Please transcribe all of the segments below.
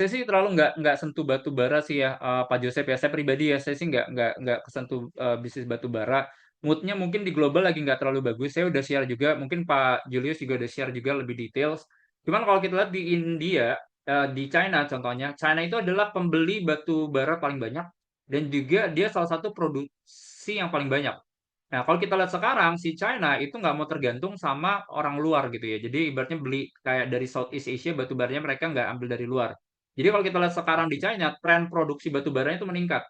Saya sih terlalu nggak sentuh batu bara sih ya, Pak Joseph ya. Saya pribadi ya, saya sih nggak kesentuh, bisnis batu bara. Mood-nya mungkin di global lagi nggak terlalu bagus. Saya udah share juga, mungkin Pak Julius juga udah share juga lebih details. Cuman kalau kita lihat di India, di China contohnya, China itu adalah pembeli batu bara paling banyak dan juga dia salah satu produksi yang paling banyak. Nah, kalau kita lihat sekarang, si China itu nggak mau tergantung sama orang luar gitu ya. Jadi ibaratnya beli kayak dari Southeast Asia, batu baranya mereka nggak ambil dari luar. Jadi kalau kita lihat sekarang di China, tren produksi batu baranya itu meningkat.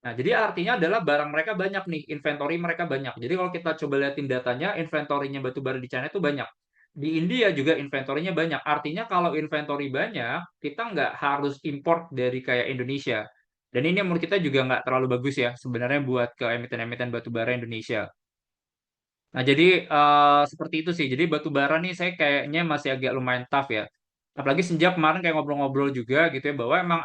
Nah, jadi artinya adalah barang mereka banyak nih, inventory mereka banyak. Jadi kalau kita coba lihatin datanya, inventorinya batu bara di China itu banyak. Di India juga inventorinya banyak. Artinya kalau inventory banyak, kita nggak harus import dari kayak Indonesia. Dan ini menurut kita juga nggak terlalu bagus ya sebenarnya buat ke emiten-emiten batu bara Indonesia. Nah, jadi seperti itu sih. Jadi batu bara nih saya kayaknya masih agak lumayan tough ya. Apalagi sejak kemarin kayak ngobrol-ngobrol juga gitu ya bahwa emang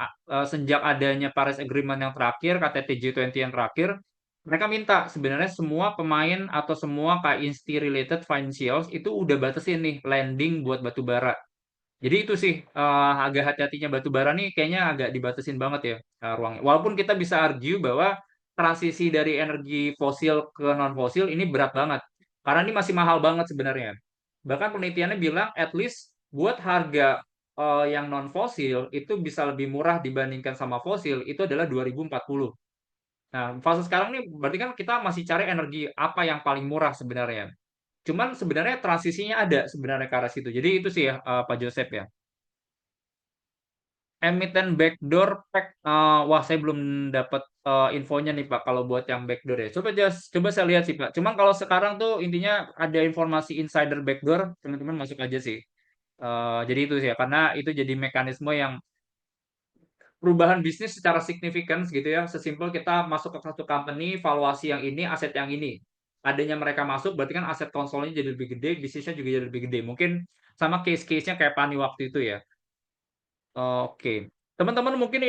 sejak adanya Paris Agreement yang terakhir, KTT G20 yang terakhir, mereka minta sebenarnya semua pemain atau semua kayak insti related financials itu udah batasin nih lending buat batu bara. Jadi itu sih agak hati-hatinya batu bara nih kayaknya agak dibatasin banget ya ruangnya. Walaupun kita bisa argue bahwa transisi dari energi fosil ke non fosil ini berat banget. Karena ini masih mahal banget sebenarnya. Bahkan penelitiannya bilang at least buat harga yang non fosil itu bisa lebih murah dibandingkan sama fosil itu adalah 2040. Nah, fase sekarang nih berarti kan kita masih cari energi apa yang paling murah sebenarnya. Cuman sebenarnya transisinya ada sebenarnya ke arah situ. Jadi itu sih ya Pak Joseph ya. Emiten backdoor pack, wah saya belum dapat, infonya nih Pak, kalau buat yang backdoor ya. Coba saya lihat sih Pak. Cuman kalau sekarang tuh intinya ada informasi insider backdoor, teman-teman masuk aja sih. Jadi itu sih ya, karena itu jadi mekanisme yang perubahan bisnis secara signifikan gitu ya. Sesimpel kita masuk ke satu company, valuasi yang ini, aset yang ini. Adanya mereka masuk berarti kan aset konsolnya jadi lebih gede, bisnisnya juga jadi lebih gede. Mungkin sama case-case-nya kayak Pani waktu itu ya. Oke. Teman-teman mungkin